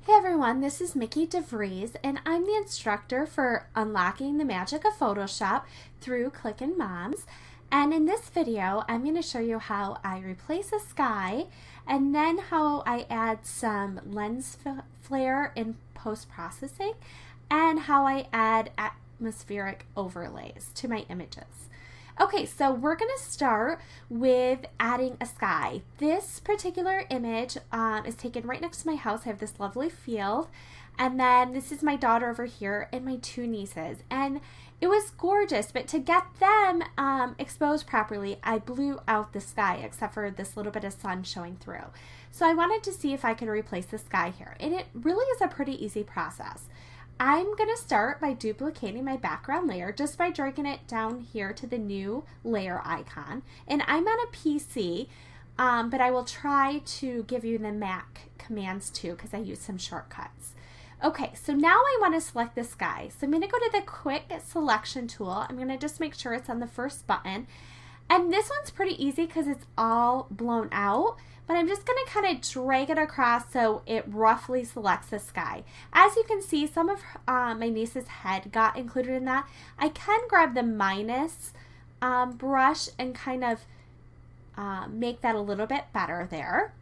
Hey everyone, this is Mickie DeVries and I'm the instructor for Unlocking the Magic of Photoshop through Clickin' Moms. And in this video, I'm going to show you how I replace a sky and then how I add some lens flare in post-processing and how I add atmospheric overlays to my images. Okay, so we're going to start with adding a sky. This particular image is taken right next to my house. I have this lovely field, and then this is my daughter over here and my two nieces, and it was gorgeous, but to get them exposed properly, I blew out the sky except for this little bit of sun showing through. So I wanted to see if I could replace the sky here, and it really is a pretty easy process. I'm going to start by duplicating my background layer just by dragging it down here to the new layer icon. And I'm on a PC, but I will try to give you the Mac commands too because I use some shortcuts. Okay, so now I want to select the sky. So I'm going to go to the quick selection tool. I'm going to just make sure it's on the first button. And this one's pretty easy because it's all blown out. But I'm just going to kind of drag it across so it roughly selects the sky. As you can see, some of my niece's head got included in that. I can grab the minus brush and kind of make that a little bit better there.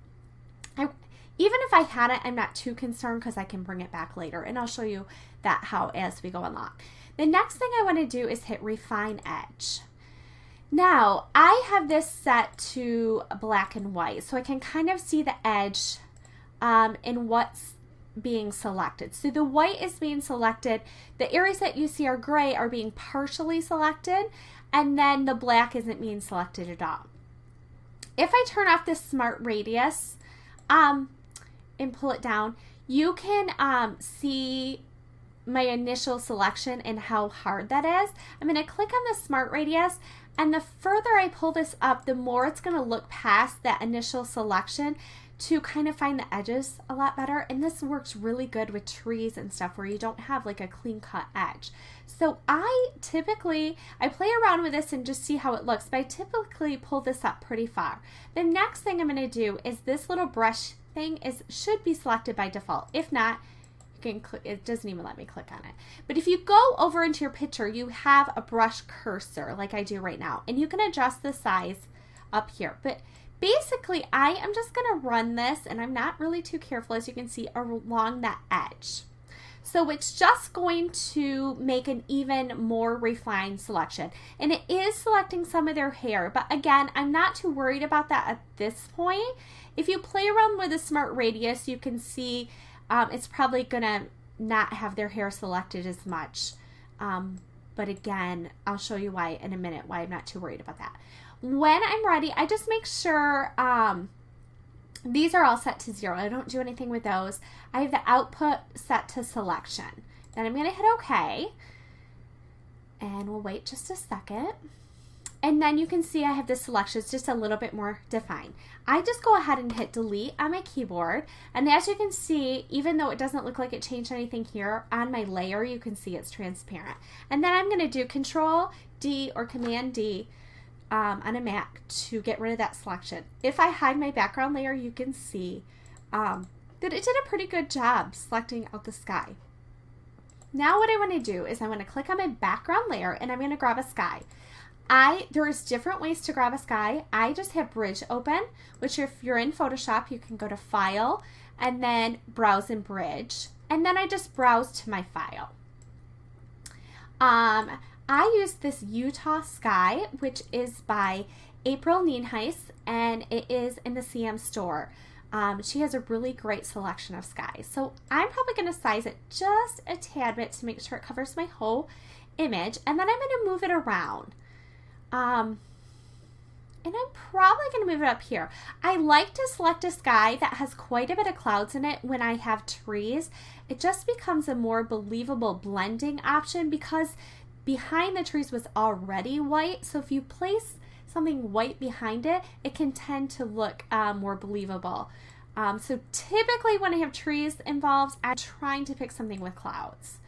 Even if I had it, I'm not too concerned because I can bring it back later, and I'll show you that how as we go along. The next thing I want to do is hit Refine Edge. Now, I have this set to black and white, so I can kind of see the edge in what's being selected. So the white is being selected. The areas that you see are gray are being partially selected, and then the black isn't being selected at all. If I turn off the Smart Radius and pull it down, you can see my initial selection and how hard that is. I'm going to click on the Smart Radius, and the further I pull this up, the more it's going to look past that initial selection to kind of find the edges a lot better. And this works really good with trees and stuff where you don't have like a clean cut edge. So I play around with this and just see how it looks, but I typically pull this up pretty far. The next thing I'm going to do is this little brush thing should be selected by default. If not, it doesn't even let me click on it. But if you go over into your picture, you have a brush cursor like I do right now, and you can adjust the size up here. But basically, I am just going to run this, and I'm not really too careful, as you can see, along that edge. So it's just going to make an even more refined selection. And it is selecting some of their hair, but again, I'm not too worried about that at this point. If you play around with the Smart Radius, you can see it's probably going to not have their hair selected as much. But again, I'll show you why in a minute, why I'm not too worried about that. When I'm ready, I just make sure these are all set to 0. I don't do anything with those. I have the output set to selection. Then I'm going to hit OK. And we'll wait just a second. And then you can see I have the selections just a little bit more defined. I just go ahead and hit delete on my keyboard. And as you can see, even though it doesn't look like it changed anything here, on my layer you can see it's transparent. And then I'm going to do Control D or Command D on a Mac to get rid of that selection. If I hide my background layer, you can see that it did a pretty good job selecting out the sky. Now what I want to do is I want to click on my background layer and I'm going to grab a sky. There's different ways to grab a sky. I just have Bridge open, which if you're in Photoshop, you can go to File and then Browse in Bridge. And then I just browse to my file. I use this Utah sky, which is by April Nienhuis, and it is in the CM store. She has a really great selection of skies. So I'm probably going to size it just a tad bit to make sure it covers my whole image. And then I'm going to move it around. And I'm probably going to move it up here. I like to select a sky that has quite a bit of clouds in it when I have trees. It just becomes a more believable blending option because behind the trees was already white. So if you place something white behind it, it can tend to look more believable. So typically when I have trees involved, I'm trying to pick something with clouds.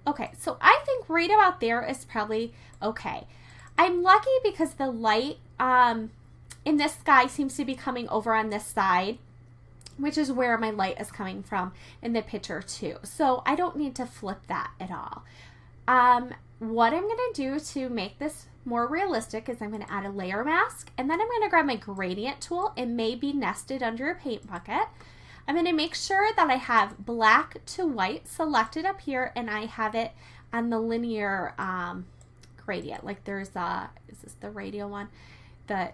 Okay, so I think right about there is probably okay. I'm lucky because the light in this sky seems to be coming over on this side. which is where my light is coming from in the picture too. So I don't need to flip that at all. What I'm going to do to make this more realistic is I'm going to add a layer mask, and then I'm going to grab my gradient tool. It may be nested under a paint bucket. I'm going to make sure that I have black to white selected up here, and I have it on the linear gradient. Like there's is this the radial one? The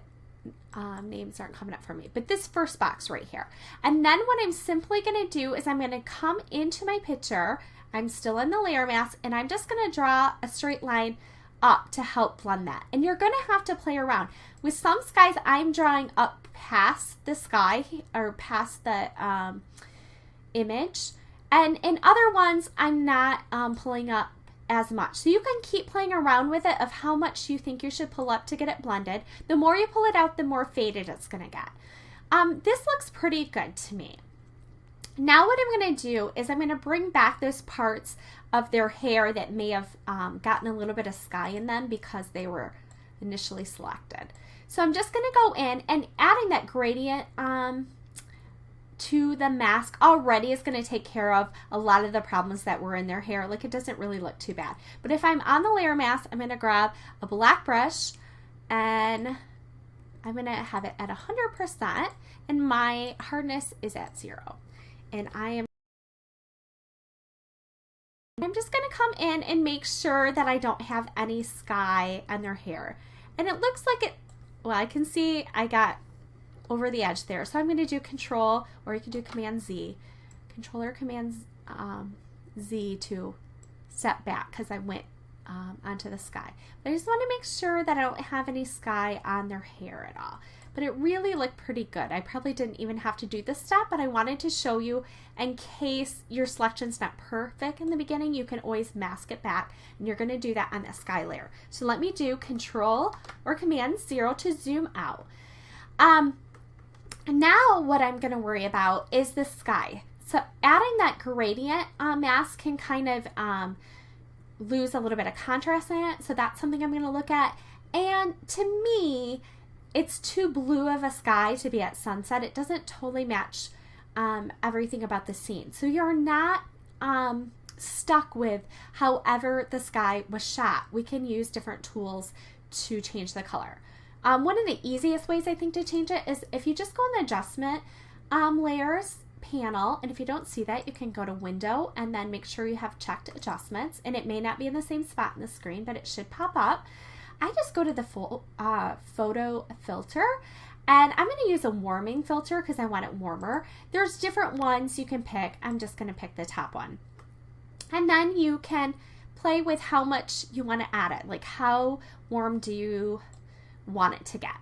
names aren't coming up for me, but this first box right here. And then what I'm simply going to do is I'm going to come into my picture. I'm still in the layer mask, and I'm just going to draw a straight line up to help blend that. And you're going to have to play around. With some skies, I'm drawing up past the sky or past the image. And in other ones, I'm not pulling up as much. So you can keep playing around with it of how much you think you should pull up to get it blended. The more you pull it out, the more faded it's going to get. This looks pretty good to me. Now what I'm going to do is I'm going to bring back those parts of their hair that may have gotten a little bit of sky in them because they were initially selected. So I'm just going to go in and adding that gradient to the mask already is going to take care of a lot of the problems that were in their hair. Like it doesn't really look too bad. But if I'm on the layer mask, I'm going to grab a black brush and I'm going to have it at 100% and my hardness is at 0. And I'm just going to come in and make sure that I don't have any sky on their hair. And it looks like it, well, I can see I got over the edge there. So I'm going to do Control, or you can do Command Z. Control or Command Z to step back because I went onto the sky. But I just want to make sure that I don't have any sky on their hair at all. But it really looked pretty good. I probably didn't even have to do this step, but I wanted to show you in case your selection's not perfect in the beginning, you can always mask it back, and you're going to do that on the sky layer. So let me do Control or Command 0 to zoom out. Now what I'm going to worry about is the sky. So adding that gradient mask can kind of lose a little bit of contrast in it, so that's something I'm going to look at. And to me, it's too blue of a sky to be at sunset. It doesn't totally match everything about the scene. So you're not stuck with however the sky was shot. We can use different tools to change the color. One of the easiest ways I think to change it is if you just go in the adjustment layers panel, and if you don't see that, you can go to Window and then make sure you have checked adjustments, and it may not be in the same spot in the screen, but it should pop up. I just go to the photo filter, and I'm going to use a warming filter because I want it warmer. There's different ones you can pick. I'm just going to pick the top one. And then you can play with how much you want to add it, like how warm do you want it to get.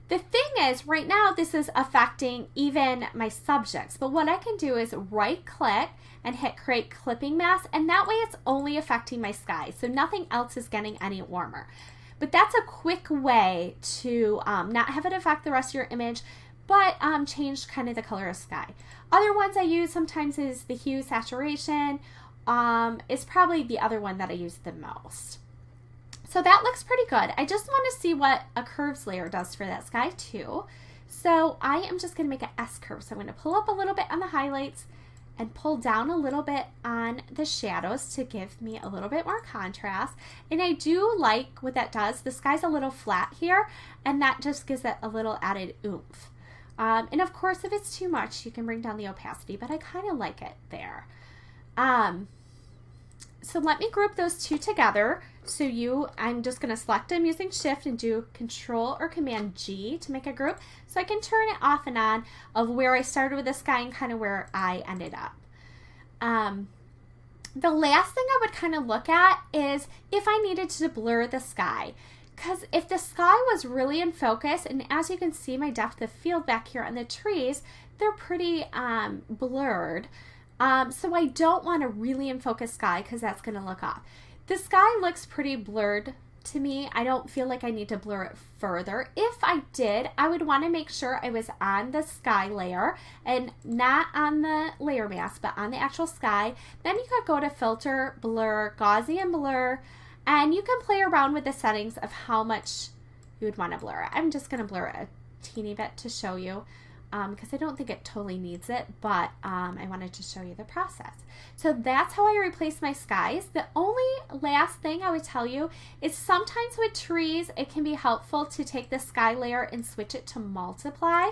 The thing is, right now this is affecting even my subjects, but what I can do is right click and hit create clipping mask, and that way it's only affecting my sky, so nothing else is getting any warmer. But that's a quick way to not have it affect the rest of your image, but change kind of the color of sky. Other ones I use sometimes is the hue saturation. Is probably the other one that I use the most. So that looks pretty good. I just want to see what a curves layer does for that sky too. So I am just going to make an S curve. So I'm going to pull up a little bit on the highlights and pull down a little bit on the shadows to give me a little bit more contrast. And I do like what that does. The sky's a little flat here, and that just gives it a little added oomph. And of course, if it's too much, you can bring down the opacity, but I kind of like it there. So let me group those two together. So I'm just going to select them using Shift and do Control or Command G to make a group. So I can turn it off and on of where I started with the sky and kind of where I ended up. The last thing I would kind of look at is if I needed to blur the sky. Because if the sky was really in focus, and as you can see my depth of field back here on the trees, they're pretty blurred. So I don't want a really in focus sky because that's going to look off. The sky looks pretty blurred to me. I don't feel like I need to blur it further. If I did, I would want to make sure I was on the sky layer and not on the layer mask, but on the actual sky. Then you could go to Filter, Blur, Gaussian Blur, and you can play around with the settings of how much you would want to blur it. I'm just going to blur it a teeny bit to show you. because I don't think it totally needs it, but I wanted to show you the process. So that's how I replace my skies. The only last thing I would tell you is sometimes with trees, it can be helpful to take the sky layer and switch it to multiply.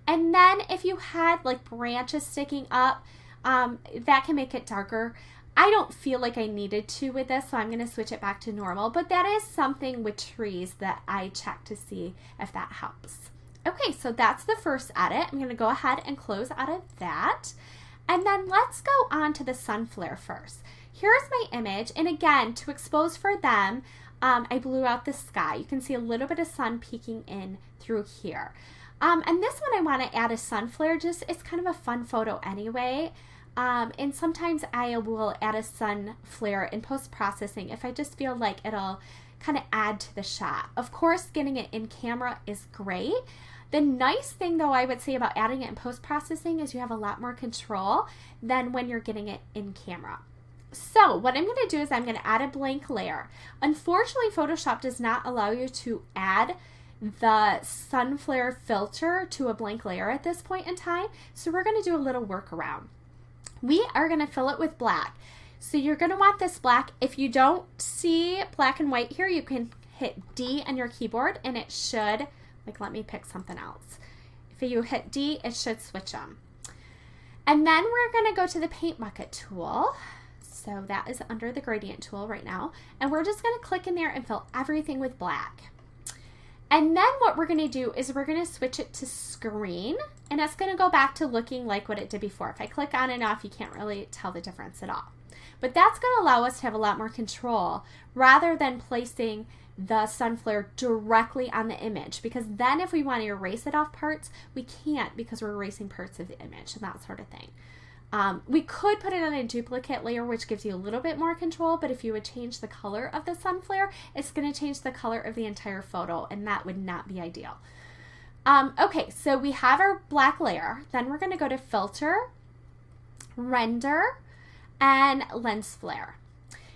And then if you had like branches sticking up, that can make it darker. I don't feel like I needed to with this, so I'm going to switch it back to normal. But that is something with trees that I check to see if that helps. Okay, so that's the first edit. I'm going to go ahead and close out of that. And then let's go on to the sun flare first. Here's my image. And again, to expose for them, I blew out the sky. You can see a little bit of sun peeking in through here. And this one I want to add a sun flare. Just it's kind of a fun photo anyway. And sometimes I will add a sun flare in post-processing if I just feel like it'll kind of add to the shot. Of course, getting it in camera is great. The nice thing though I would say about adding it in post-processing is you have a lot more control than when you're getting it in camera. So what I'm going to do is I'm going to add a blank layer. Unfortunately, Photoshop does not allow you to add the sun flare filter to a blank layer at this point in time. So we're going to do a little workaround. We are going to fill it with black. So you're going to want this black. If you don't see black and white here, you can hit D on your keyboard and it should, like, let me pick something else. If you hit D, it should switch them. And then we're going to go to the paint bucket tool. So that is under the gradient tool right now. And we're just going to click in there and fill everything with black. And then what we're going to do is we're going to switch it to screen, and it's going to go back to looking like what it did before. If I click on and off, you can't really tell the difference at all. But that's going to allow us to have a lot more control rather than placing the sun flare directly on the image, because then if we want to erase it off parts, we can't because we're erasing parts of the image and that sort of thing. We could put it on a duplicate layer, which gives you a little bit more control, but if you would change the color of the sun flare, it's going to change the color of the entire photo, and that would not be ideal. Okay, so we have our black layer. Then we're going to go to Filter, Render, and Lens Flare.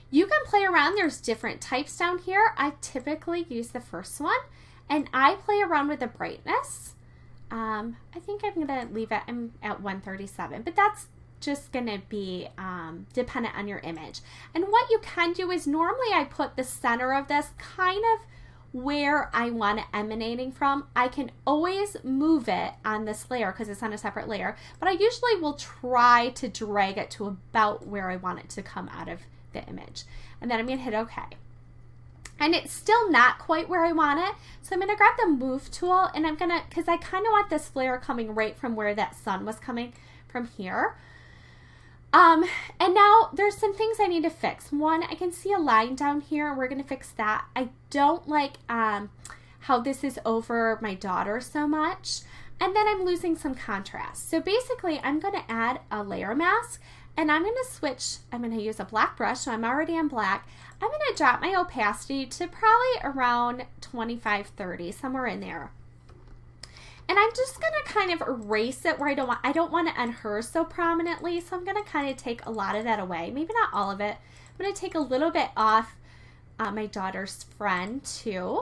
You can play around. There's different types down here. I typically use the first one, and I play around with the brightness. I think I'm going to leave it at 137, but that's just going to be dependent on your image. And what you can do is normally I put the center of this kind of where I want it emanating from. I can always move it on this layer because it's on a separate layer, but I usually will try to drag it to about where I want it to come out of the image. And then I'm going to hit OK. And it's still not quite where I want it, so I'm going to grab the Move tool, and I'm going to, because I kind of want this flare coming right from where that sun was coming from here. And now there's some things I need to fix. One, I can see a line down here. We're going to fix that. I don't like how this is over my daughter so much. And then I'm losing some contrast. So basically, I'm going to add a layer mask, and I'm going to switch. I'm going to use a black brush, so I'm already on black. I'm going to drop my opacity to probably around 25-30, somewhere in there. And I'm just going to kind of erase it where I don't want it on her so prominently, so I'm going to kind of take a lot of that away. Maybe not all of it. I'm going to take a little bit off my daughter's friend too.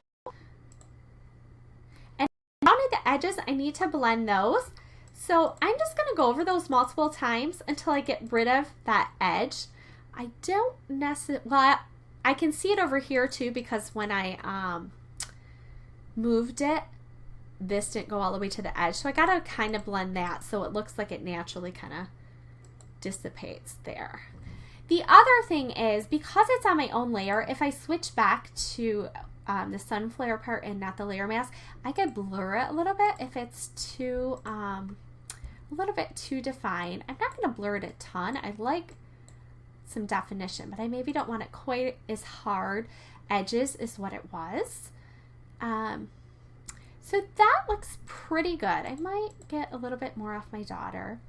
And down at the edges, I need to blend those. So I'm just going to go over those multiple times until I get rid of that edge. I don't necessarily, well, I can see it over here too, because when I moved it, this didn't go all the way to the edge. So I got to kind of blend that so it looks like it naturally kind of dissipates there. The other thing is, because it's on my own layer, if I switch back to the sun flare part and not the layer mask, I could blur it a little bit if it's too, a little bit too defined. I'm not going to blur it a ton. I like some definition, but I maybe don't want it quite as hard edges as what it was. So that looks pretty good. I might get a little bit more off my daughter.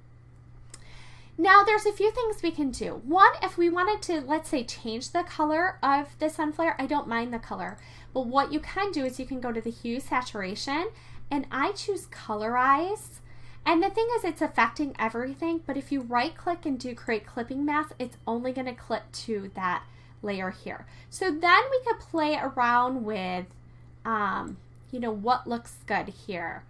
Now there's a few things we can do. One, if we wanted to, let's say, change the color of the sun flare, I don't mind the color. But what you can do is you can go to the hue saturation, and I choose colorize. And the thing is, it's affecting everything, but if you right click and do create clipping mask, it's only going to clip to that layer here. So then we could play around with, you know, what looks good here.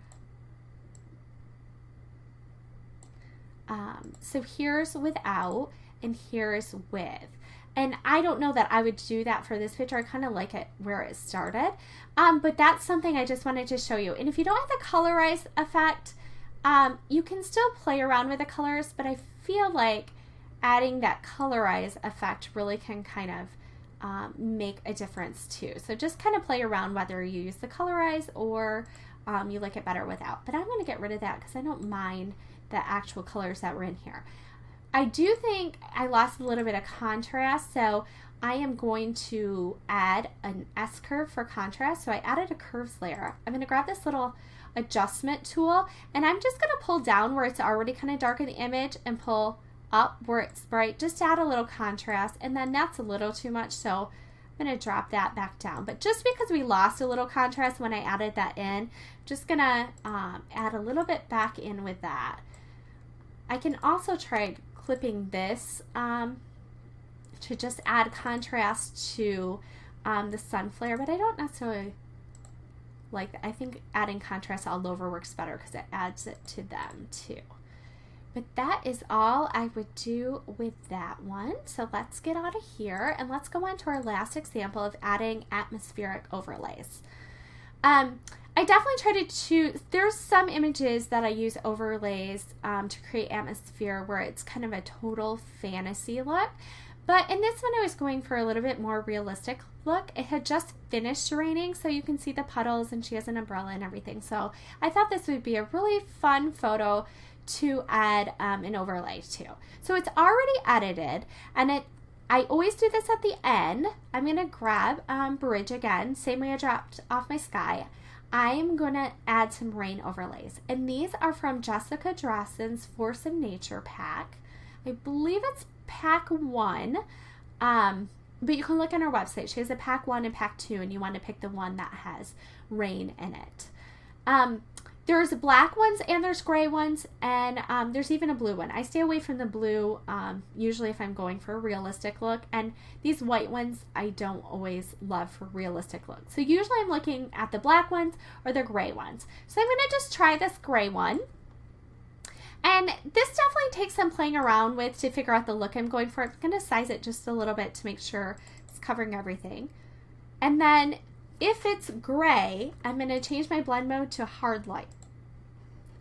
So here's without and here's with. And I don't know that I would do that for this picture. I kind of like it where it started. But that's something I just wanted to show you. And if you don't have the colorize effect, you can still play around with the colors, but I feel like adding that colorize effect really can kind of make a difference too. So just kind of play around whether you use the colorize or you like it better without. But I'm going to get rid of that because I don't mind the actual colors that were in here. I do think I lost a little bit of contrast, so I am going to add an S-curve for contrast. So I added a curves layer. I'm going to grab this little adjustment tool, and I'm just going to pull down where it's already kind of dark in the image and pull up where it's bright, just to add a little contrast. And then that's a little too much, so I'm going to drop that back down. But just because we lost a little contrast when I added that in, just going to add a little bit back in with that. I can also try clipping this to just add contrast to the sun flare, but I don't necessarily like that. I think adding contrast all over works better because it adds it to them too. But that is all I would do with that one. So let's get out of here and let's go on to our last example of adding atmospheric overlays. I definitely try to choose, there's some images that I use overlays to create atmosphere where it's kind of a total fantasy look. But in this one I was going for a little bit more realistic look. It had just finished raining, so you can see the puddles and she has an umbrella and everything. So I thought this would be a really fun photo to add an overlay to. So it's already edited, and I always do this at the end. I'm going to grab bridge again, same way I dropped off my sky. I'm going to add some rain overlays, and these are from Jessica Drossen's Force of Nature pack. I believe it's pack 1, but you can look on her website. She has a pack 1 and pack 2, and you want to pick the one that has rain in it. There's black ones and there's gray ones, and there's even a blue one. I stay away from the blue usually if I'm going for a realistic look, and these white ones I don't always love for realistic looks. So usually I'm looking at the black ones or the gray ones. So I'm going to just try this gray one. And this definitely takes some playing around with to figure out the look I'm going for. I'm going to size it just a little bit to make sure it's covering everything. And then if it's gray, I'm going to change my blend mode to hard light.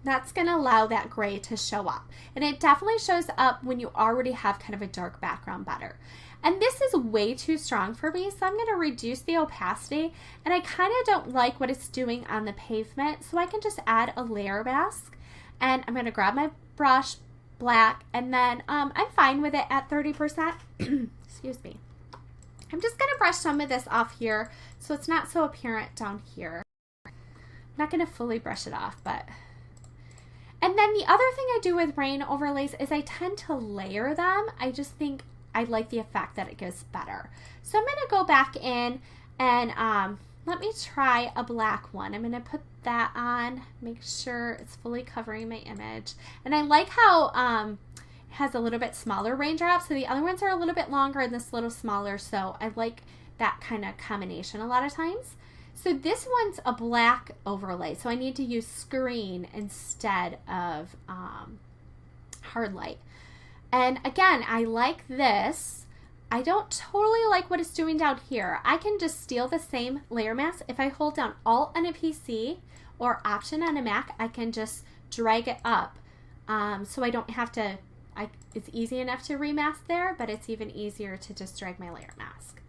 That's going to allow that gray to show up. And it definitely shows up when you already have kind of a dark background better. And this is way too strong for me, so I'm going to reduce the opacity. And I kind of don't like what it's doing on the pavement, so I can just add a layer mask. And I'm going to grab my brush, black, and then I'm fine with it at 30%. Excuse me. I'm just going to brush some of this off here so it's not so apparent down here. I'm not going to fully brush it off, but... And then the other thing I do with rain overlays is I tend to layer them. I just think I like the effect that it gives better. So I'm going to go back in and let me try a black one. I'm going to put that on, make sure it's fully covering my image. And I like how it has a little bit smaller raindrops. So the other ones are a little bit longer and this little smaller. So I like that kind of combination a lot of times. So this one's a black overlay. So I need to use screen instead of hard light. And again, I like this. I don't totally like what it's doing down here. I can just steal the same layer mask. If I hold down Alt on a PC or Option on a Mac, I can just drag it up. So I don't have to, it's easy enough to remask there, but it's even easier to just drag my layer mask.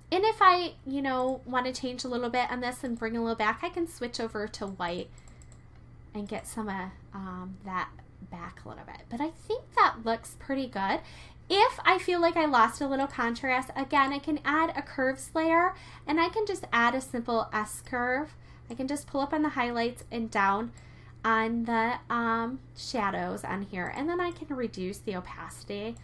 And if I, want to change a little bit on this and bring a little back, I can switch over to white and get some of that back a little bit. But I think that looks pretty good. If I feel like I lost a little contrast, again, I can add a curves layer, and I can just add a simple S curve. I can just pull up on the highlights and down on the shadows on here, and then I can reduce the opacity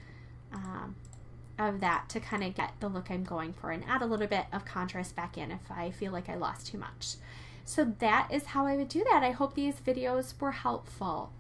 of that to kind of get the look I'm going for and add a little bit of contrast back in if I feel like I lost too much. So that is how I would do that. I hope these videos were helpful.